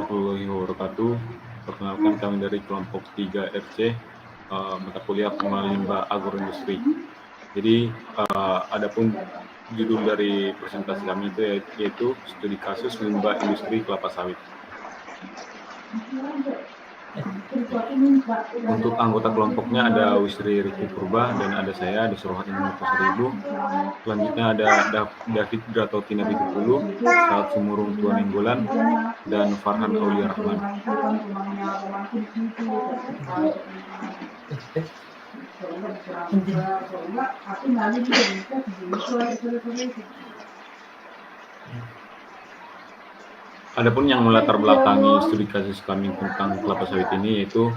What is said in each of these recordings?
warahmatullahi wabarakatuh. Perkenalkan, kami dari kelompok 3 RC, mata kuliah pengelolaan limbah agroindustri. Jadi, adapun judul dari presentasi kami itu yaitu studi kasus limbah industri kelapa sawit. Untuk anggota kelompoknya ada Wisri Riki Purba dan ada saya, Disuruhat Indonesia Seribu. Selanjutnya ada David Dratotina Bitupulu, Saat Sumurung Tuan Enggolan, dan Farhan Aulia Rahman. Adapun yang melatar belakangi studi kasus kami tentang kelapa sawit ini yaitu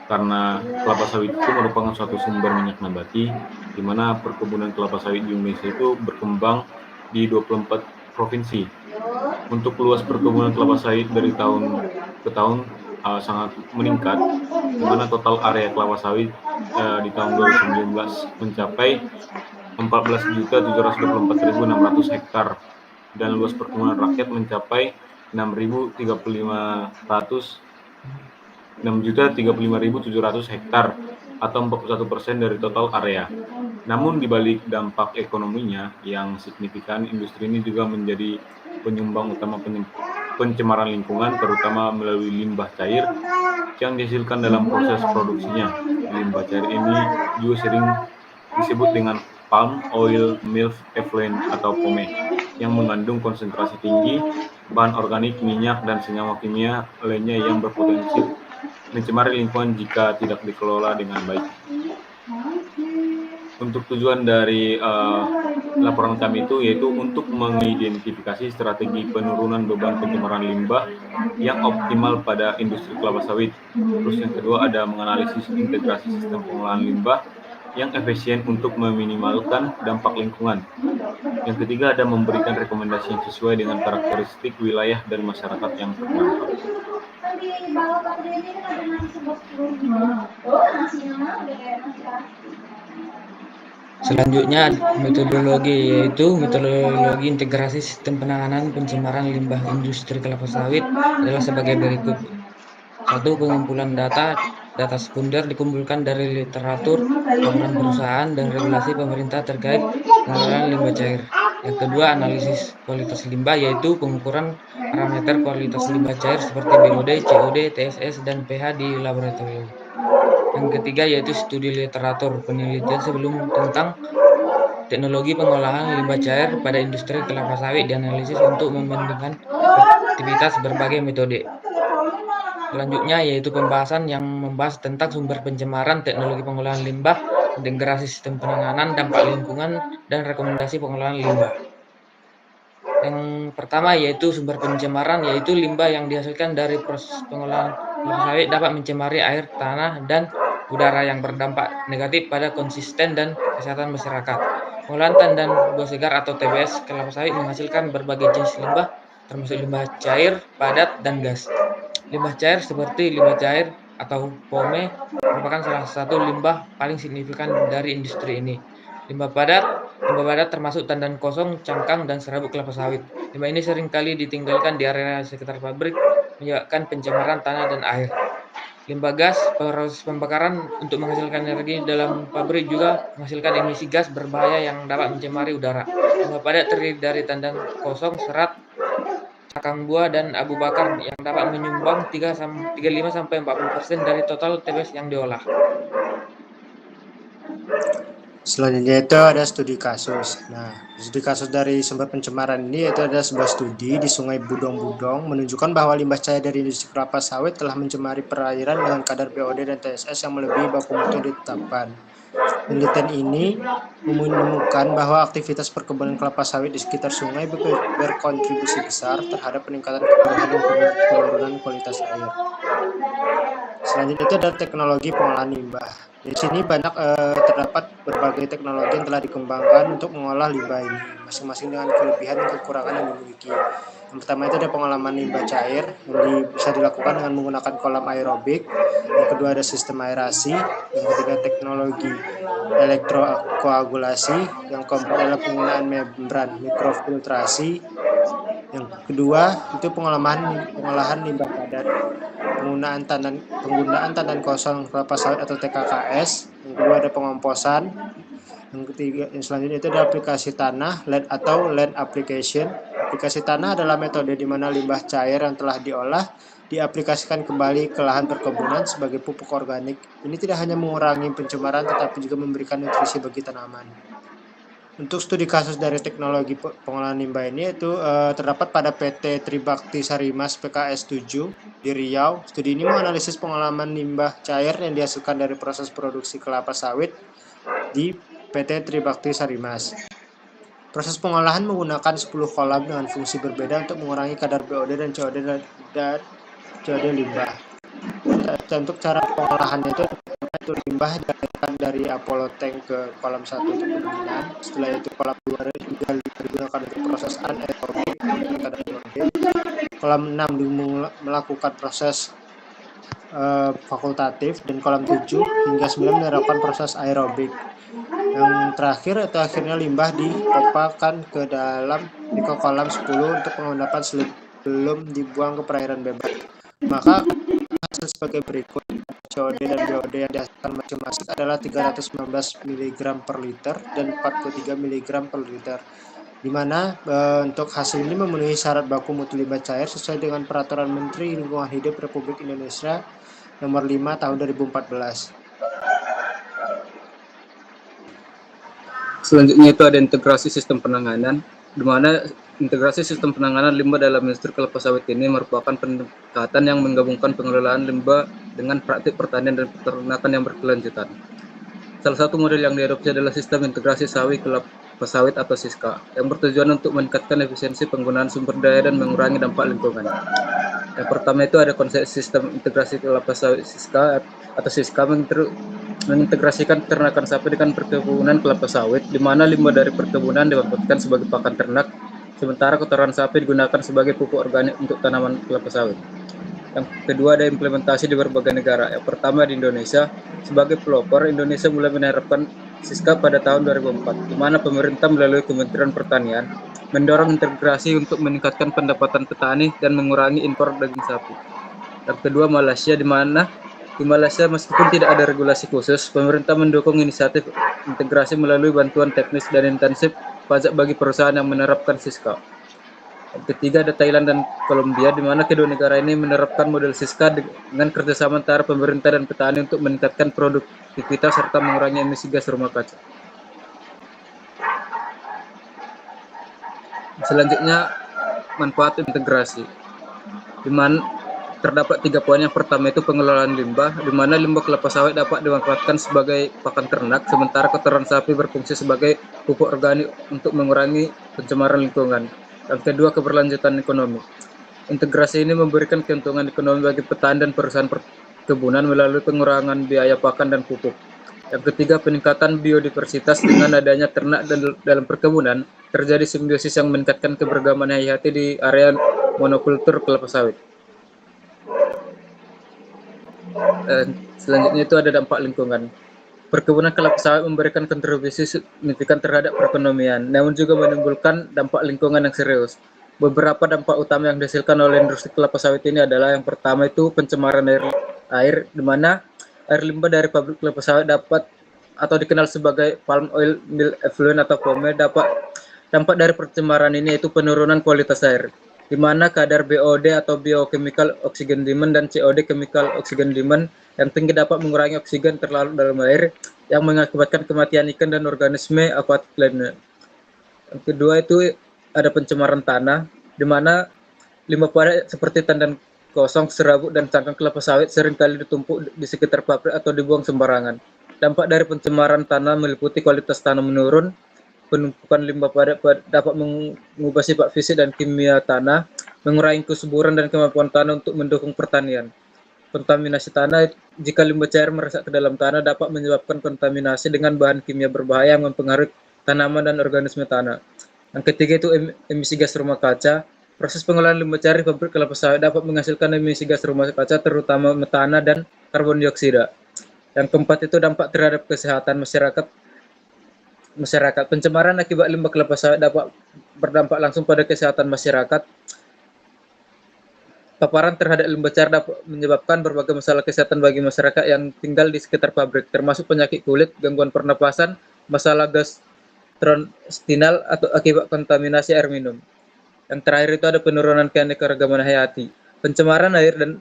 karena kelapa sawit itu merupakan suatu sumber minyak nabati, di mana perkebunan kelapa sawit di Indonesia itu berkembang di 24 provinsi. Untuk luas perkebunan kelapa sawit dari tahun ke tahun sangat meningkat, di mana total area kelapa sawit di tahun 2019 mencapai 14.724.600 hektar dan luas perkebunan rakyat mencapai 6.035.700 hektar atau 41% dari total area. Namun di balik dampak ekonominya yang signifikan, industri ini juga menjadi penyumbang utama pencemaran lingkungan, terutama melalui limbah cair yang dihasilkan dalam proses produksinya. Limbah cair ini juga sering disebut dengan palm oil milk effluent atau POME, yang mengandung konsentrasi tinggi bahan organik, minyak, dan senyawa kimia lainnya yang berpotensi mencemari lingkungan jika tidak dikelola dengan baik. Untuk tujuan dari laporan kami itu yaitu untuk mengidentifikasi strategi penurunan beban pencemaran limbah yang optimal pada industri kelapa sawit. Terus yang kedua ada menganalisis integrasi sistem pengolahan limbah yang efisien untuk meminimalkan dampak lingkungan. Yang ketiga ada memberikan rekomendasi yang sesuai dengan karakteristik wilayah dan masyarakat yang terdampak. Selanjutnya metodologi, yaitu metodologi integrasi sistem penanganan pencemaran limbah industri kelapa sawit adalah sebagai berikut. 1. Pengumpulan data sekunder dikumpulkan dari literatur, laporan perusahaan, dan regulasi pemerintah terkait pengelolaan limbah cair. Yang kedua, analisis kualitas limbah, yaitu pengukuran parameter kualitas limbah cair seperti BOD, COD, TSS, dan pH di laboratorium. Yang ketiga yaitu studi literatur, penelitian sebelum tentang teknologi pengolahan limbah cair pada industri kelapa sawit dianalisis untuk membandingkan efektivitas berbagai metode. Selanjutnya yaitu pembahasan yang membahas tentang sumber pencemaran, teknologi pengolahan limbah, integrasi sistem penanganan dampak lingkungan, dan rekomendasi pengolahan limbah. Yang pertama yaitu sumber pencemaran, yaitu limbah yang dihasilkan dari proses pengolahan kelapa sawit dapat mencemari air, tanah, dan udara yang berdampak negatif pada konsisten dan kesehatan masyarakat. Pengolahan tandan buah segar atau TBS kelapa sawit menghasilkan berbagai jenis limbah, termasuk limbah cair, padat, dan gas. Limbah cair seperti limbah cair atau POME merupakan salah satu limbah paling signifikan dari industri ini. Limbah padat termasuk tandan kosong, cangkang, dan serabut kelapa sawit. Limbah ini seringkali ditinggalkan di area sekitar pabrik, menyebabkan pencemaran tanah dan air. Limbah gas, proses pembakaran untuk menghasilkan energi dalam pabrik juga menghasilkan emisi gas berbahaya yang dapat mencemari udara. Limbah padat terdiri dari tandan kosong, serat, cangkang buah, dan abu bakar yang dapat menyumbang 35-40% dari total TBS yang diolah. Selanjutnya itu ada studi kasus. Nah, studi kasus dari sumber pencemaran ini itu ada sebuah studi di Sungai Budong-Budong menunjukkan bahwa limbah cair dari industri kelapa sawit telah mencemari perairan dengan kadar BOD dan TSS yang melebihi baku mutu yang ditetapkan. Penelitian ini menemukan bahwa aktivitas perkebunan kelapa sawit di sekitar sungai berkontribusi besar terhadap peningkatan kebutuhan dan penurunan kualitas air. Selanjutnya itu ada teknologi pengolahan limbah. Di sini banyak terdapat berbagai teknologi yang telah dikembangkan untuk mengolah limbah ini, masing-masing dengan kelebihan dan kekurangan yang dimiliki. Yang pertama itu ada pengolahan limbah cair yang bisa dilakukan dengan menggunakan kolam aerobik. Yang kedua ada sistem aerasi. Yang ketiga teknologi elektrokoagulasi. Yang keempat adalah penggunaan membran mikrofiltrasi. Yang kedua itu pengolahan limbah padat, penggunaan tandan kosong kelapa sawit atau TKKS. Yang kedua ada pengomposan. Yang selanjutnya itu ada aplikasi tanah land application. Aplikasi tanah adalah metode di mana limbah cair yang telah diolah diaplikasikan kembali ke lahan perkebunan sebagai pupuk organik. Ini tidak hanya mengurangi pencemaran tetapi juga memberikan nutrisi bagi tanaman. Untuk studi kasus dari teknologi pengolahan limbah ini itu terdapat pada PT Tribakti Sarimas PKS 7 di Riau. Studi ini menganalisis pengolahan limbah cair yang dihasilkan dari proses produksi kelapa sawit di PT Tribakti Sarimas. Proses pengolahan menggunakan 10 kolam dengan fungsi berbeda untuk mengurangi kadar BOD dan COD limbah. Untuk cara pengolahannya itu limbah dialirkan dari Apollo tank ke kolam 1 untuk pendinginan. Setelah itu kolam 2 digunakan untuk proses anaerobik kadar BOD. Kolam 6 melakukan proses fakultatif dan kolam 7 hingga 9 menerapkan proses aerobik. Yang terakhir atau akhirnya limbah dipompakan ke kolam 10 untuk pengendapan sebelum dibuang ke perairan bebas. Maka hasil sebagai berikut. COD dan BOD yang dihasilkan masing-masing adalah 319 mg per liter dan 43 mg per liter. Di mana untuk hasil ini memenuhi syarat baku mutu limbah cair sesuai dengan Peraturan Menteri Lingkungan Hidup Republik Indonesia Nomor 5 Tahun 2014. Selanjutnya itu ada integrasi sistem penanganan, di mana integrasi sistem penanganan limbah dalam industri kelapa sawit ini merupakan pendekatan yang menggabungkan pengelolaan limbah dengan praktik pertanian dan peternakan yang berkelanjutan. Salah satu model yang diadopsi adalah sistem integrasi sawi kelapa sawit atau SISKA, yang bertujuan untuk meningkatkan efisiensi penggunaan sumber daya dan mengurangi dampak lingkungan. Yang pertama itu ada konsep sistem integrasi kelapa sawit SISKA atau SISKA mengintegrasikan peternakan sapi dengan perkebunan kelapa sawit, di mana limbah dari perkebunan dimanfaatkan sebagai pakan ternak, sementara kotoran sapi digunakan sebagai pupuk organik untuk tanaman kelapa sawit. Yang kedua ada implementasi di berbagai negara. Yang pertama di Indonesia. Sebagai pelopor, Indonesia mulai menerapkan SISKA pada tahun 2004, di mana pemerintah melalui Kementerian Pertanian mendorong integrasi untuk meningkatkan pendapatan petani dan mengurangi impor daging sapi. Yang kedua Malaysia, di mana di Malaysia meskipun tidak ada regulasi khusus, pemerintah mendukung inisiatif integrasi melalui bantuan teknis dan intensif pajak bagi perusahaan yang menerapkan SISKA. Yang ketiga ada Thailand dan Kolombia, di mana kedua negara ini menerapkan model SISKA dengan kerjasama antara pemerintah dan petani untuk meningkatkan produktivitas serta mengurangi emisi gas rumah kaca. Selanjutnya manfaat integrasi, di mana terdapat 3 poin. Yang pertama itu pengelolaan limbah, di mana limbah kelapa sawit dapat dimanfaatkan sebagai pakan ternak, sementara kotoran sapi berfungsi sebagai pupuk organik untuk mengurangi pencemaran lingkungan. Yang kedua keberlanjutan ekonomi. Integrasi ini memberikan keuntungan ekonomi bagi petani dan perusahaan perkebunan melalui pengurangan biaya pakan dan pupuk. Yang ketiga peningkatan biodiversitas, dengan adanya ternak dalam perkebunan terjadi simbiosis yang meningkatkan keberagaman hayati di area monokultur kelapa sawit. Selanjutnya itu ada dampak lingkungan. Perkebunan kelapa sawit memberikan kontribusi signifikan terhadap perekonomian, namun juga menimbulkan dampak lingkungan yang serius. Beberapa dampak utama yang dihasilkan oleh industri kelapa sawit ini adalah yang pertama itu pencemaran air, di mana air limbah dari pabrik kelapa sawit dapat atau dikenal sebagai palm oil mill effluent atau POME dampak dari pencemaran ini yaitu penurunan kualitas air, di mana kadar BOD atau biochemical oxygen demand dan COD chemical oxygen demand yang tinggi dapat mengurangi oksigen terlarut dalam air yang mengakibatkan kematian ikan dan organisme akuatik lainnya. Yang kedua itu ada pencemaran tanah, di mana limbah padat seperti tandan kosong, serabut, dan cangkang kelapa sawit seringkali ditumpuk di sekitar pabrik atau dibuang sembarangan. Dampak dari pencemaran tanah meliputi kualitas tanah menurun, penumpukan limbah padat dapat mengubah sifat fisik dan kimia tanah, mengurangi kesuburan dan kemampuan tanah untuk mendukung pertanian. kontaminasi tanah. Jika limbah cair meresap ke dalam tanah dapat menyebabkan kontaminasi dengan bahan kimia berbahaya yang mempengaruhi tanaman dan organisme tanah. Yang ketiga itu emisi gas rumah kaca. Proses pengolahan limbah cair di pabrik kelapa sawit dapat menghasilkan emisi gas rumah kaca terutama metana dan karbon dioksida. Yang keempat itu dampak terhadap kesehatan masyarakat. Pencemaran akibat limbah kelapa sawit dapat berdampak langsung pada kesehatan masyarakat. Paparan terhadap limbah cair dapat menyebabkan berbagai masalah kesehatan bagi masyarakat yang tinggal di sekitar pabrik, termasuk penyakit kulit, gangguan pernapasan, masalah gastrointestinal atau akibat kontaminasi air minum. Yang terakhir itu ada penurunan keanekaragaman hayati. Pencemaran air dan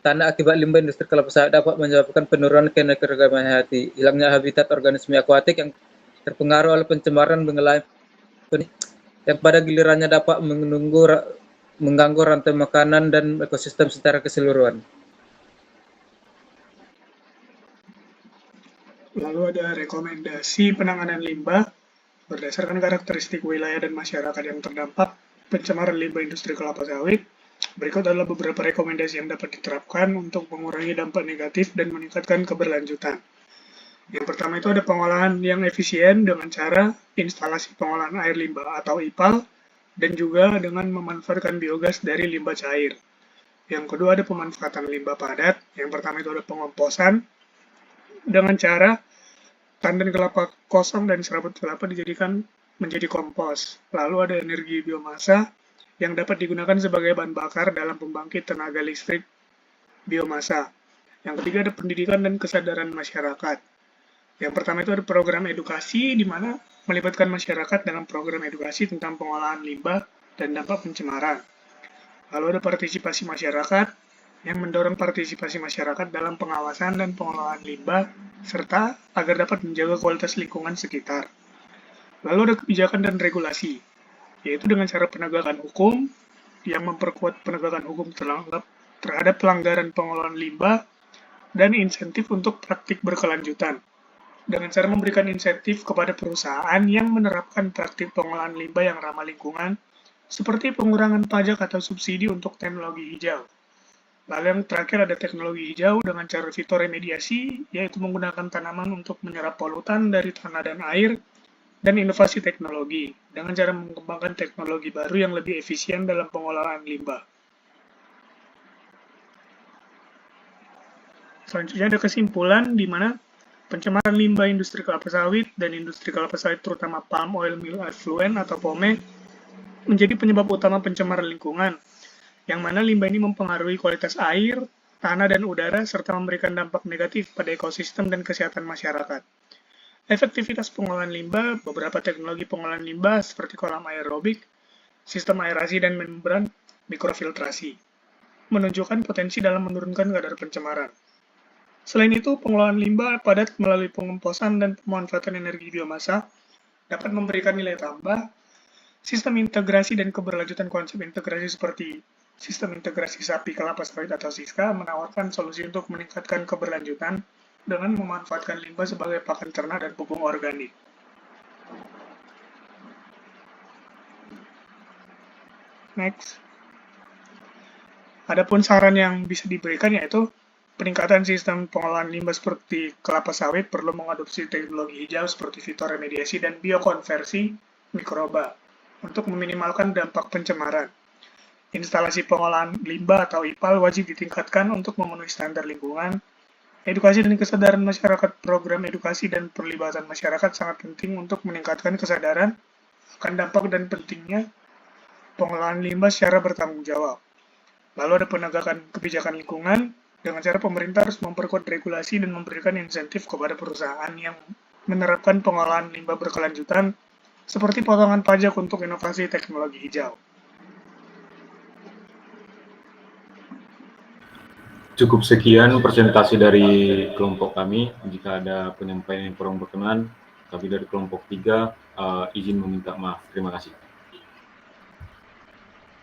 tanah akibat limbah industri kelapa sawit dapat menyebabkan penurunan keanekaragaman hayati, hilangnya habitat organisme akuatik yang terpengaruh oleh pencemaran yang pada gilirannya dapat mengganggu rantai makanan dan ekosistem secara keseluruhan. Lalu ada rekomendasi penanganan limbah berdasarkan karakteristik wilayah dan masyarakat yang terdampak pencemaran limbah industri kelapa sawit. Berikut adalah beberapa rekomendasi yang dapat diterapkan untuk mengurangi dampak negatif dan meningkatkan keberlanjutan. Yang pertama itu ada pengolahan yang efisien dengan cara instalasi pengolahan air limbah atau IPAL, dan juga dengan memanfaatkan biogas dari limbah cair. Yang kedua ada pemanfaatan limbah padat. Yang pertama itu ada pengomposan dengan cara tandan kelapa kosong dan serabut kelapa dijadikan menjadi kompos. Lalu ada energi biomasa yang dapat digunakan sebagai bahan bakar dalam pembangkit tenaga listrik biomasa. Yang ketiga ada pendidikan dan kesadaran masyarakat. Yang pertama itu ada program edukasi di mana melibatkan masyarakat dalam program edukasi tentang pengolahan limbah dan dampak pencemaran. Lalu ada partisipasi masyarakat yang mendorong partisipasi masyarakat dalam pengawasan dan pengolahan limbah serta agar dapat menjaga kualitas lingkungan sekitar. Lalu ada kebijakan dan regulasi, yaitu dengan cara penegakan hukum yang memperkuat penegakan hukum terhadap pelanggaran pengolahan limbah dan insentif untuk praktik berkelanjutan. Dengan cara memberikan insentif kepada perusahaan yang menerapkan praktik pengolahan limbah yang ramah lingkungan, seperti pengurangan pajak atau subsidi untuk teknologi hijau. Lalu yang terakhir ada teknologi hijau dengan cara fitoremediasi, yaitu menggunakan tanaman untuk menyerap polutan dari tanah dan air, dan inovasi teknologi, dengan cara mengembangkan teknologi baru yang lebih efisien dalam pengolahan limbah. Selanjutnya ada kesimpulan di mana pencemaran limbah industri kelapa sawit dan industri kelapa sawit terutama palm oil mill effluent atau POME menjadi penyebab utama pencemaran lingkungan, yang mana limbah ini mempengaruhi kualitas air, tanah, dan udara serta memberikan dampak negatif pada ekosistem dan kesehatan masyarakat. Efektivitas pengolahan limbah, beberapa teknologi pengolahan limbah seperti kolam aerobik, sistem aerasi, dan membran mikrofiltrasi menunjukkan potensi dalam menurunkan kadar pencemaran. Selain itu, pengolahan limbah padat melalui pengomposan dan pemanfaatan energi biomasa dapat memberikan nilai tambah. Sistem integrasi dan keberlanjutan konsep integrasi seperti sistem integrasi sapi kelapa sawit atau SISKA menawarkan solusi untuk meningkatkan keberlanjutan dengan memanfaatkan limbah sebagai pakan ternak dan pupuk organik. Next. Adapun saran yang bisa diberikan yaitu peningkatan sistem pengolahan limbah seperti kelapa sawit perlu mengadopsi teknologi hijau seperti fitoremediasi dan biokonversi mikroba untuk meminimalkan dampak pencemaran. Instalasi pengolahan limbah atau IPAL wajib ditingkatkan untuk memenuhi standar lingkungan. Edukasi dan kesadaran masyarakat, program edukasi dan perlibatan masyarakat sangat penting untuk meningkatkan kesadaran akan dampak dan pentingnya pengolahan limbah secara bertanggung jawab. Lalu ada penegakan kebijakan lingkungan, dengan cara pemerintah harus memperkuat regulasi dan memberikan insentif kepada perusahaan yang menerapkan pengolahan limbah berkelanjutan, seperti potongan pajak untuk inovasi teknologi hijau. Cukup sekian presentasi dari kelompok kami. Jika ada penyampaian yang kurang berkenan, kami dari kelompok 3 izin meminta maaf. Terima kasih.